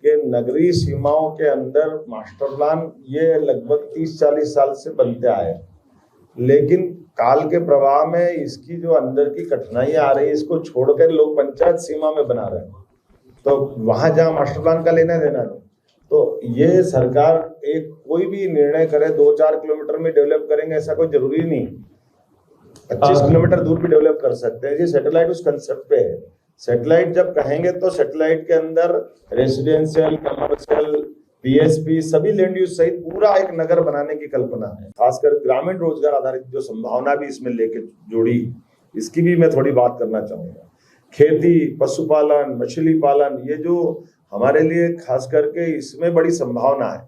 कि नगरीय सीमाओं के अंदर मास्टर प्लान ये लगभग 30-40 साल से बनते आए, लेकिन काल के प्रवाह में इसकी जो अंदर की कठिनाइयां आ रही है, इसको छोड़कर लोग पंचायत सीमा में बना रहे हैं। तो वहां जहां मास्टर प्लान का लेना देना नहीं, तो ये सरकार एक कोई भी निर्णय करे 2-4 किलोमीटर में डेवलप करेंगे ऐसा कोई जरूरी नहीं, 25 किलोमीटर दूर भी डेवलप कर सकते हैं। ये सैटेलाइट उस कंसेप्ट पे है। सैटेलाइट जब कहेंगे तो सैटेलाइट के अंदर रेसिडेंशियल, कमर्शियल, पीएसपी सभी लैंड यूज सहित पूरा एक नगर बनाने की कल्पना है। खासकर ग्रामीण रोजगार आधारित जो संभावना भी इसमें लेके जोड़ी, इसकी भी मैं थोड़ी बात करना चाहूंगा। खेती, पशुपालन, मछली पालन, ये जो हमारे लिए खास करके इसमें बड़ी संभावना है।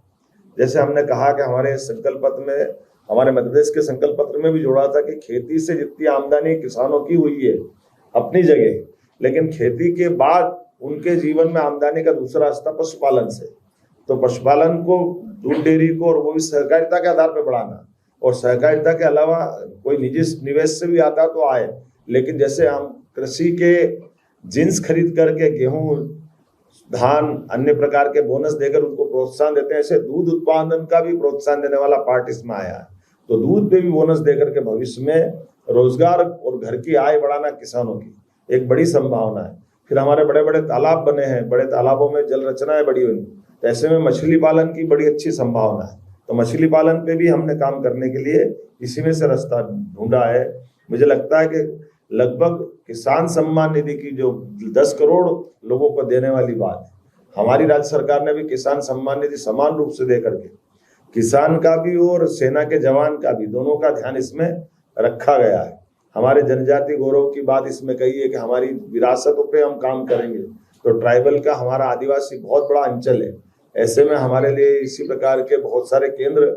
जैसे हमने कहा कि हमारे संकल्प पत्र में, हमारे मध्य प्रदेश के संकल्प पत्र में भी जोड़ा था कि खेती से जितनी आमदनी किसानों की हुई है अपनी जगह, लेकिन खेती के बाद उनके जीवन में आमदनी का दूसरा रास्ता पशुपालन से। तो पशुपालन को, दूध डेयरी को, और वो भी सहकारिता के आधार पर बढ़ाना, और सहकारिता के अलावा कोई निजी निवेश से भी आता तो आए, लेकिन जैसे हम कृषि के जिन्स खरीद करके गेहूं, धान, अन्य प्रकार के बोनस देकर उनको प्रोत्साहन देते हैं, ऐसे दूध उत्पादन का भी प्रोत्साहन देने वाला पार्ट इसमें आया है। तो दूध पे भी बोनस देकर के भविष्य में रोजगार और घर की आय बढ़ाना किसानों की एक बड़ी संभावना है। फिर हमारे बड़े बड़े तालाब बने हैं, बड़े तालाबों में जल रचनाएं बड़ी हुई, तो ऐसे में मछली पालन की बड़ी अच्छी संभावना है। तो मछली पालन पे भी हमने काम करने के लिए इसी में से रास्ता ढूंढा है। मुझे लगता है कि लगभग किसान सम्मान निधि की जो 10 करोड़ लोगों को देने वाली बात है, हमारी राज्य सरकार ने भी किसान सम्मान निधि समान रूप से दे करके किसान का भी और सेना के जवान का भी, दोनों का ध्यान इसमें रखा गया है। हमारे जनजाति गौरव की बात इसमें कही है कि हमारी विरासतों पे हम काम करेंगे। तो ट्राइबल का हमारा आदिवासी बहुत बड़ा अंचल है, ऐसे में हमारे लिए इसी प्रकार के बहुत सारे केंद्र,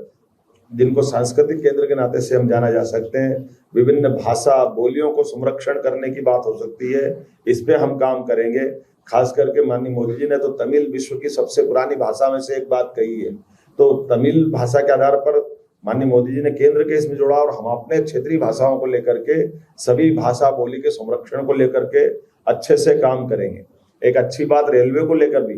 जिनको सांस्कृतिक केंद्र के नाते से हम जाना जा सकते हैं, विभिन्न भाषा बोलियों को संरक्षण करने की बात हो सकती है, इस पे हम काम करेंगे। खास करके माननीय मोदी जी ने तो तमिल विश्व की सबसे पुरानी भाषा में से एक बात कही है, तो तमिल भाषा के आधार पर माननीय मोदी जी ने केंद्र के इसमें जोड़ा, और हम अपने क्षेत्रीय भाषाओं को लेकर के, सभी भाषा बोली के संरक्षण को लेकर के अच्छे से काम करेंगे। एक अच्छी बात रेलवे को लेकर भी,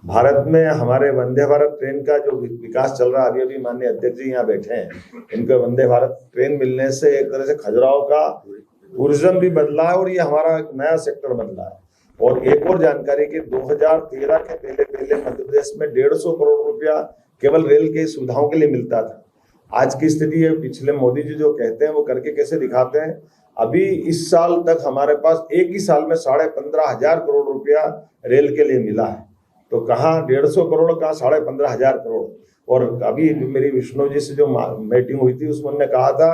भारत में हमारे वंदे भारत ट्रेन का जो विकास चल रहा है, अभी माननीय अध्यक्ष जी यहाँ बैठे हैं, इनको वंदे भारत ट्रेन मिलने से एक तरह से खजुराहो का टूरिज्म भी बदला है, और ये हमारा एक नया सेक्टर बदला है। और एक और जानकारी कि 2013 के पहले मध्य प्रदेश में 150 करोड़ रुपया केवल रेल के सुविधाओं के लिए मिलता था। आज की स्थिति है, पिछले मोदी जी जो कहते हैं वो करके कैसे दिखाते हैं। अभी इस साल तक हमारे पास एक ही साल में 15,500 करोड़ रुपया रेल के लिए मिला है। तो कहाँ 150 करोड़, कहाँ 15,500 करोड़। और अभी मेरी विष्णु जी से जो मीटिंग हुई थी, उसमें उन्होंने कहा था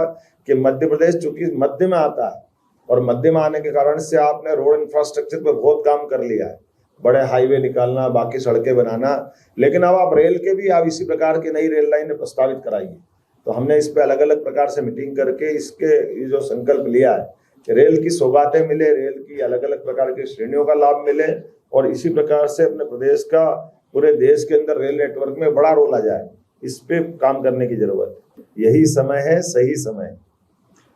कि मध्य प्रदेश चूंकि मध्य में आता है, और मध्य में आने के कारण से आपने रोड इंफ्रास्ट्रक्चर पर बहुत काम कर लिया है, बड़े हाईवे निकालना, बाकी सड़कें बनाना, लेकिन अब आप रेल के भी, आप इसी प्रकार की नई रेल लाइन प्रस्तावित कराइए। तो हमने इस पे अलग अलग प्रकार से मीटिंग करके इसके ये जो संकल्प लिया है कि रेल की सौगातें मिले, रेल की अलग अलग प्रकार की श्रेणियों का लाभ मिले, और इसी प्रकार से अपने प्रदेश का पूरे देश के अंदर रेल नेटवर्क में बड़ा रोल आ जाए, इस पे काम करने की जरूरत है। यही समय है, सही समय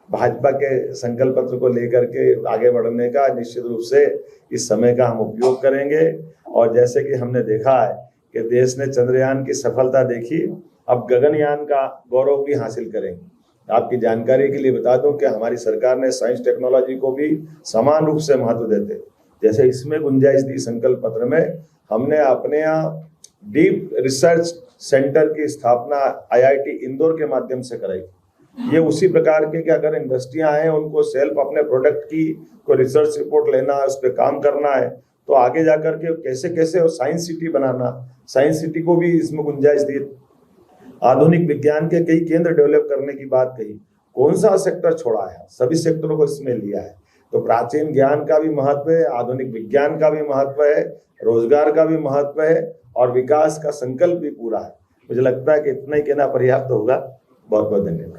भाजपा के संकल्प पत्र को लेकर के आगे बढ़ने का। निश्चित रूप से इस समय का हम उपयोग करेंगे, और जैसे कि हमने देखा है कि देश ने चंद्रयान की सफलता देखी, अब गगनयान का गौरव भी हासिल करेंगे। आपकी जानकारी के लिए बता दूं कि हमारी सरकार ने साइंस टेक्नोलॉजी को भी समान रूप से महत्व देते, जैसे इसमें गुंजाइश दी संकल्प पत्र में, हमने अपने यहाँ डीप रिसर्च सेंटर की स्थापना IIT इंदौर के माध्यम से कराई। ये उसी प्रकार के कि अगर इंडस्ट्रियां हैं, उनको सेल्फ अपने प्रोडक्ट की कोई रिसर्च रिपोर्ट लेना है, उस पर काम करना है, तो आगे जाकर के कैसे कैसे साइंस सिटी बनाना, साइंस सिटी को भी इसमें गुंजाइश दी। आधुनिक विज्ञान के कई केंद्र डेवलप करने की बात कही, कौन सा सेक्टर छोड़ा है, सभी सेक्टरों को इसमें लिया है। तो प्राचीन ज्ञान का भी महत्व है, आधुनिक विज्ञान का भी महत्व है, रोजगार का भी महत्व है, और विकास का संकल्प भी पूरा है। मुझे लगता है कि इतना ही कहना पर्याप्त होगा। बहुत बहुत धन्यवाद।